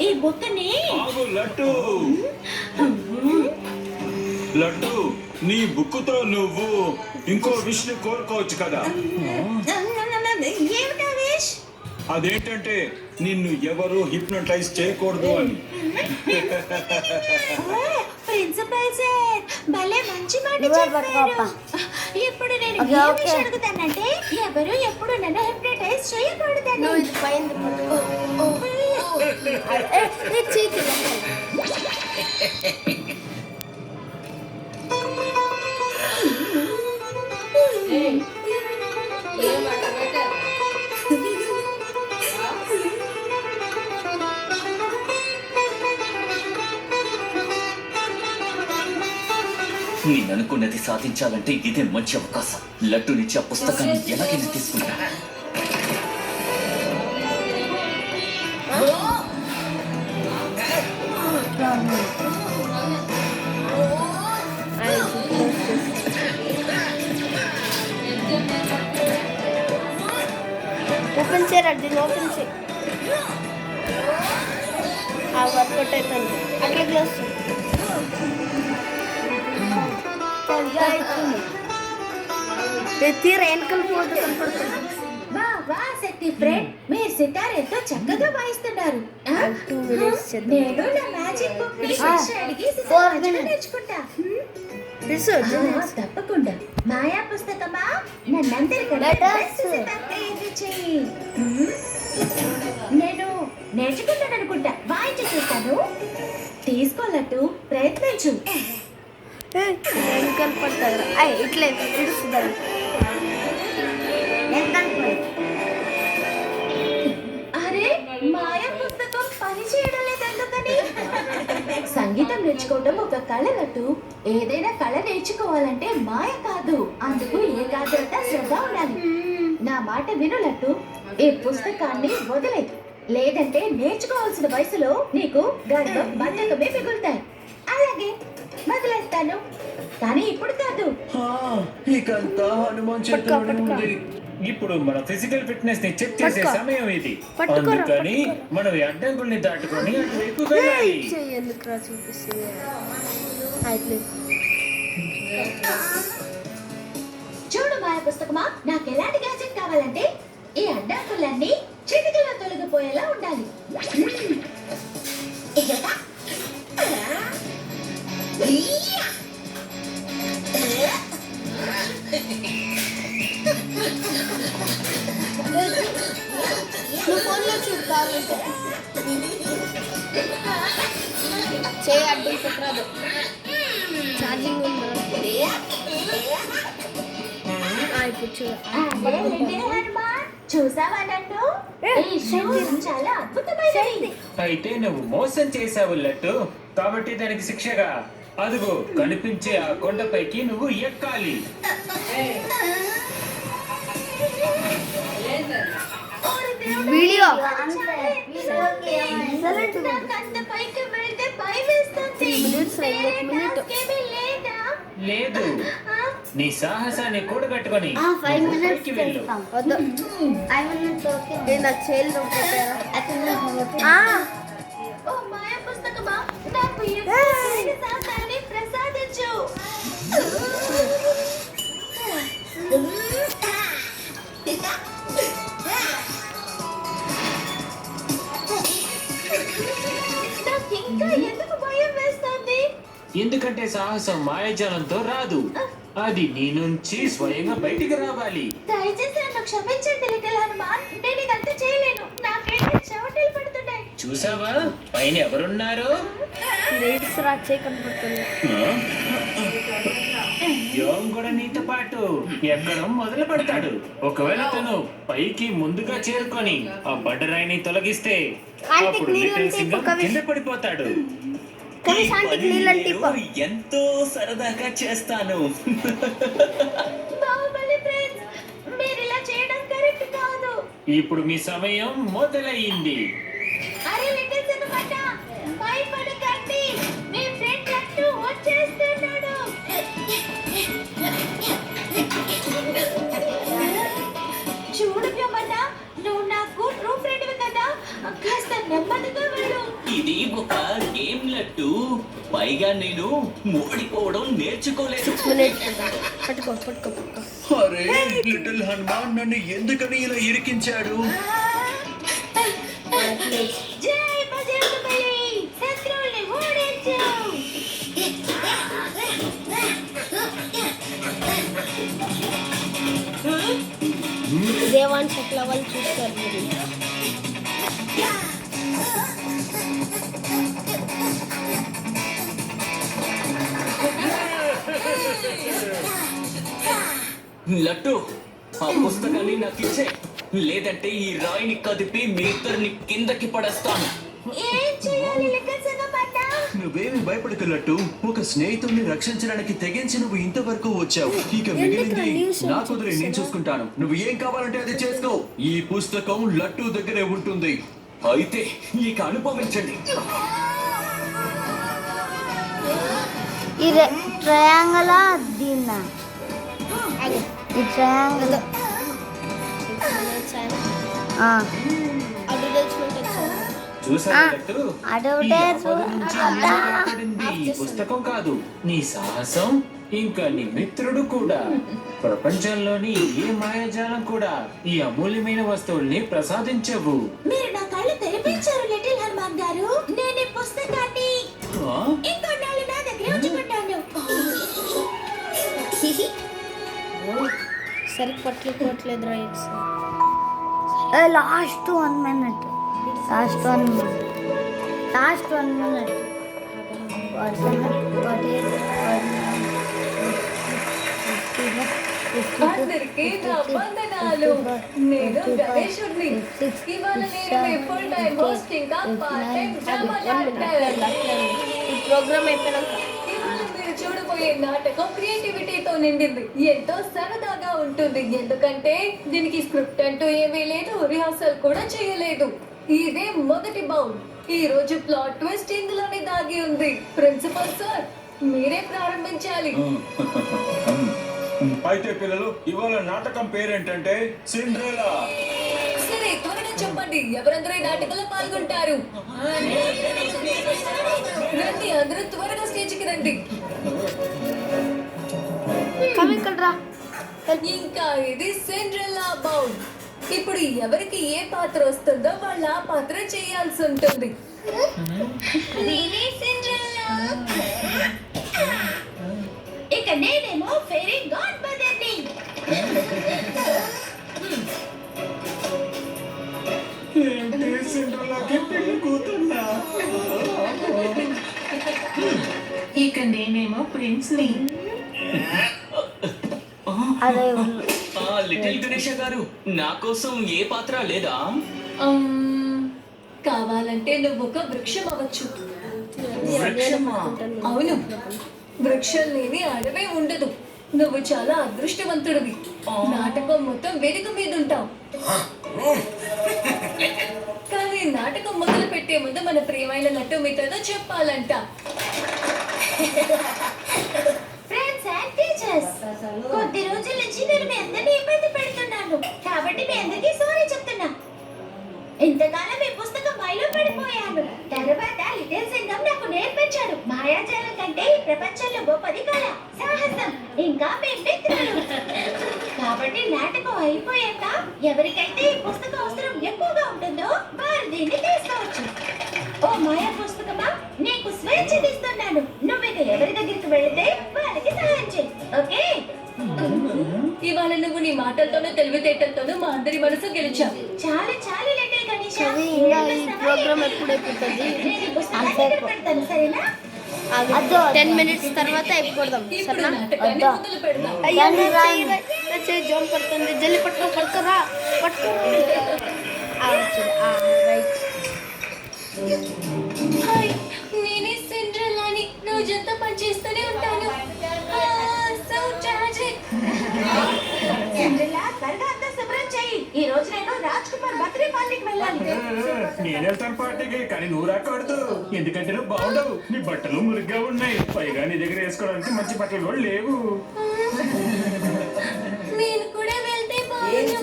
ఈ బొక్కని ఆగు లడ్డు. లడ్డు, నీ బుక్కుతో నువ్వు ఇంకో విష్ కోరుకోవచ్చు కదా. ఏమిటా విష్? అదేంటంటే నిన్ను ఎవరు హిప్నోటైజ్ చేయకూడదు అని. ప్రిన్సిపల్ సార్ భలే మంచి మాట చెప్పారు. ఇప్పుడు నేను ఏ విష్ అడుగుతానంటే ఎవరు ఎప్పుడు నన్ను హిప్నోటైజ్ చేయకూడదని. నేను అనుకున్నది సాధించాలంటే ఇదే మంచి అవకాశం. లడ్డు నుంచి ఆ పుస్తకాన్ని ఎలాగైనా తీసుకుంటా. ఓపెన్ చేయరండి, ఓపెన్ చేయి. వర్కౌట్ అయిపోయింది. అట్లా క్లోజ్ తీర వెనకల ఫోటో కనపడుతుంది. వా వా శక్తి ఫ్రెండ్, మీరు సితార్ ఎంతో చక్కగా వాయిస్తున్నారు. నేను నా మ్యాజిక్ బుక్ ని అడిగి సితార్ నేర్చుకుంటా. తప్పకుండా. మాయా పుస్తకమా నన్నందరికన్నా నేను నేర్చుకుంటాను అనుకుంటా. వాయించి చూస్తాను. తీసుకోలట్టు ప్రయత్నించు. వెనకల పడతారు ఇట్లా ఇడుస్తుంది. అరే మాయా పుస్తకం పని చేయడం లేదు ఎందుకని? సంగీతం నేర్చుకోవడం ఒక కళ లట్టు. ఏదైనా కళ నేర్చుకోవాలంటే మాయ కాదు, అందుకు ఏకాగ్రత శ్రద్ధ ఉండాలి. నా మాట వినులట్టు. ఈ పుస్తకాన్ని వదిలే, లేదంటే నేర్చుకోవాల్సిన వయసులో నీకు గర్వం బద్ధకమే మిగులుతాయి. అలాగే వదిలేస్తాను, కానీ ఇప్పుడు కాదు. ఇకంతా హనుమాన్ చేతుల్లోనే ఉంది. ఇప్పుడు మన ఫిజికల్ ఫిట్నెస్ ని చెక్ చేసే సమయం ఇది. అందుకని మనం ఈ అడ్డంకుల్ని దాటుకొని అటువైపు వెళ్ళాలి. చూడు మాయ పుస్తకమా, నాకు ఎలాంటి గ్యాజెట్ కావాలంటే ఈ అడ్డంకులన్నీ చిటికలో తొలగిపోయేలా ఉండాలి. ఫోన్లో చూడాలి చేయి అడ్డం పెట్టరాదు. ఛార్జింగ్ చూసావా నన్ను? చాలా అద్భుతమైనది. అయితే నువ్వు మోసం చేసావు లట్టు, కాబట్టి దానికి శిక్షగా అదుగో కనిపించే ఆ కొండపైకి నువ్వు ఎక్కాలి. వీడియో లేదు, నీ సాహసాన్ని కూడగట్టుకొని వెళ్ళు. ఓ మాయా పుస్తకమా, నాకు సాహసాన్ని ప్రసాదించు. ఇంకా ఎందుకు భయం వేస్తుంది? ఎందుకంటే సాహసం మాయాజాలంతో రాదు, అది నీ నుంచి స్వయంగా బయటికి రావాలి. దయచేసి నన్ను క్షమించండి లిటిల్ హనుమాన్, నేను ఇదంతా చేయలేను. నాకైతే చెమటలు పడుతున్నాయి. చూసావా పైన ఎవరున్నారు? యోగం కూడా నీతో పాటు ఎక్కడం మొదలు పెడతాడు. ఒకవేళ తను పైకి ముందుగా చేరుకొని ఆ బండరాయిని తొలగిస్తే అప్పుడు లిటిల్ సింగం కింద పడిపోతాడు. ఎంతో సరదాగా చేస్తాను. మీరు ఇలా చేయడం కరెక్ట్ కాదు. ఇప్పుడు మీ సమయం మొదలయ్యింది. అరే లిటిల్ సినమాట, భయపడకండి, మీ ఫ్రెండ్ లట్టు వచ్చేస్తున్నాడు. చూడు వ్యోమన్న, నువ్వు నాకు ట్రూ ఫ్రెండ్ కదా, కాస్త నెమ్మదిగా వెళ్ళు. ఇది ఒక గేమ్ లట్టు. పైగా నేను ఓడిపోవడం నేర్చుకోలేదు. పట్టుకో పట్టుకో పట్టుకో. అరే లిటిల్ హనుమాన్ నన్ను ఎందుకని ఇలా ఇరికించాడు? జై బజరంగబలి, శత్రువుల్ని ఓడించు. దేవాన్ సెట్ల వాళ్ళు చూస్తారు మీరు. లట్టు, ఆ పుస్తకాన్ని నాకు ఇచ్చే, లేదంటే ఈ రాయిని కదిపి మీ ఇద్దరిని కిందకి పడేస్తాను. ఏం చేయాలి లెక్కసగమన్న? నువ్వేమి భయపడకలట్టు. ఒక స్నేహితుడిని రక్షించడానికి తెగించి నువ్వు ఇంతవరకు వచ్చావు. ఇక మిగిలింది నా కుదిరి నేను చూసుకుంటాను. నువ్వు ఏం కావాలంటే అది చేసుకో. ఈ పుస్తకం లట్టు దగ్గరే ఉంటుంది. అయితే ఇక అనుభవించండి. ఈ ట్రయాంగల్ దీన్న ఈ ట్రయాంగల్ చూసావా లట్టు? అదొకటే ఈ ఆపద నుంచి నిన్ను కాపాడింది ఈ పుస్తకం కాదు, నీ సాహసం, ఇంకా నీ మిత్రుడు కూడా. ప్రపంచంలోని ఏ మాయాజాలం కూడా ఈ అమూల్యమైన వస్తువుల్ని ప్రసాదించవు. మీరు నా కళ్ళు తెరిపించారు లిటిల్ హనుమాన్ గారు. నేను ఈ పుస్తకాన్ని ఆ? ఇంకొన్నాళ్ళు నా దగ్గర ఉంచుకుంటాను. సరిగ్గా పట్టుకోవట్లేదు rights. Last 1 minute. Last 1 minute. అందరికీ నా వందనాలు. నేను గణేశుడిని. ఇవాళ నేను మీ ఫుల్ టైం హోస్ట్ ఇంకా పార్ట్ టైం డ్రామా డైరెక్టర్. ఈ ప్రోగ్రామ్ అయిపోయినాక ఇవాళ మీరు చూడబోయే నాటకం క్రియేటివిటీతో నిండింది. ఎంతో సరదాగా ఉంటుంది. ఎందుకంటే దీనికి స్క్రిప్ట్ అంటూ ఏమీ లేదు, రిహార్సల్ కూడా చేయలేదు. ఇదే మొదటి బౌల్. ఈ రోజు ప్లాట్ ట్విస్ట్ ఇందులోనే దాగి ఉంది. ప్రిన్సిపల్ సార్, మీరే ప్రారంభించాలి. అయితే పిల్లలు, ఇవాళ నాటకం పేరేంటంటే సిండ్రెలా. సరే, త్వరగా చెప్పండి, ఎవరందరూ ఈ నాటకంలో పాల్గొంటారు? రండి, అందరూ త్వరగా స్టేజ్కి రండి. రా. ఇంకా ఇది సిండ్రెల్లా బౌల్. ఇప్పుడు ఎవరికి ఏ పాత్ర వస్తుందో వాళ్ళు ఆ పాత్ర చేయాల్సి ఉంటుంది. నేనే సిండ్రెల్లా. ఇక నేనేమో ఫెయిరీ గాడ్ మదర్ని. ఏంటి సిండ్రెలాకి పెళ్లి కూతున్నా? ఇక నేనేమో ప్రిన్స్ ని. అదే లిటిల్ గణేష గారు, నా కోసం ఏ పాత్ర లేదా? కావాలంటే నువ్వు ఒక వృక్షం అవ్వచ్చు. వృక్షమా? అవును, వృక్షం లేని అడవే ఉండదు. నువ్వు చాలా అదృష్టవంతుడివి. నాటకం మొత్తం వెనుక మీద ఉంటావు. కానీ నాటకం మొదలు పెట్టే ముందు మన ప్రియమైన నటు మీతో చెప్పాలంట. ఫ్రెండ్స్ అండ్ టీచర్స్, కొద్ది రోజుల నుంచి నేను మీ అందరినీ ఇబ్బంది పెడుతున్నాను. కాబట్టి మీ అందరికీ సారీ చెప్తున్నా. ఇంతకాలం మీ పుస్తకం మైలో పడిపోయాను. తర్వాత లిటిల్ సింగం నాకు నేర్పించాడు, మాయాజాలం కంటే ఈ ప్రపంచంలో గొప్పది కళ, సాహసం, ఇంకా మీ మిత్రులు. కాబట్టి నాటకం అయిపోయాక ఎవరికైతే ఈ పుస్తకం అవసరం ఎక్కువగా ఉంటుందో వారు దీన్ని తీసుకోవచ్చు. ఓ మాయా పుస్తకమా, నీకు స్వేచ్ఛ ఇస్తున్నాను. నువ్వు ఇక ఎవరి దగ్గరికి వెళితే వాళ్ళకి సహాయం చేయి, ఓకే? ఇవాళ నువ్వు నీ మాటలతోనూ తెలివితేటలతోనూ మా అందరి మనసు గెలిచావు. చాలు చాలు లిటిల్ గణేష. అది ఇంకా ఈ ప్రోగ్రామ్ ఎప్పుడు అయిపోతుంది? నేను ఈ పుస్తకాన్ని దగ్గర పెడతాను, సరేనా? 10 minutes తర్వాత అయిపోదాం. ఇప్పుడు సరేనా? నాటకాన్ని మొదలు పెడదాం. జోన్ పడుతుంది. జల్లి పట్టుకోరా పట్టుకో. రైట్. హాయ్, నేనే సిండ్రెల్లాని. రోజంతా పనిచేస్తూనే ఉంటాను. So tragic. సిండ్రెల్లా, త్వరగా అంతా శుభ్రం చెయ్యి. ఈ రోజు నేను రాజ్ కుమార్ బర్త్డే పార్టీకి వెళ్ళాలి. నేను వెళ్తాను పార్టీకి, కానీ నువ్వు రాకూడదు. ఎందుకంటే నువ్వు బాగుండవు, నీ బట్టలు మురిగ్గా ఉన్నాయి. పైగా నీ దగ్గర వేసుకోవడానికి మంచి బట్టలు కూడా లేవు. నేను కూడా వెళ్తే బాగుండు.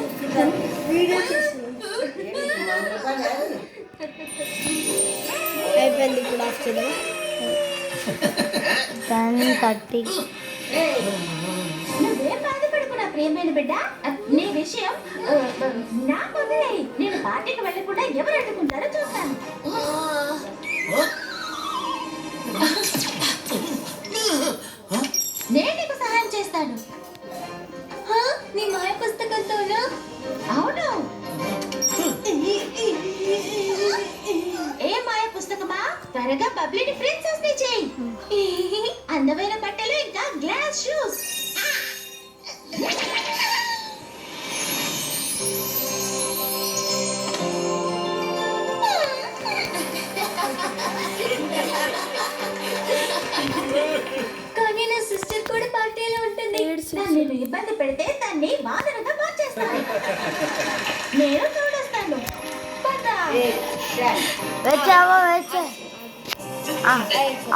చూద్దాం 10:30 నువ్వేం బాధపడుకున్నా ప్రియమైన బిడ్డ. నీ విషయం నా వదిలే. నేను పార్టీకి వెళ్ళకుండా ఎవరు అడ్డుకుంటారో చూస్తాను. నేను నీకు సహాయం చేస్తాను. హా? నీ మాయ పుస్తకంతోనా? అవును. ఏ మాయ పుస్తకమా? త్వరగా బబ్లీని ప్రిన్సెస్ ని చేయి. అందమైన బట్టలు ఇంకా గ్లాస్ షూస్. కానీ నా సిస్టర్ కూడా పార్టీలో ఉంటుంది. నన్ను ఇబ్బంది పెడితే దాన్ని వాదనగా మార్చేస్తాను. నేను చూడొస్తాను. పద. వచ్చావా వచ్చా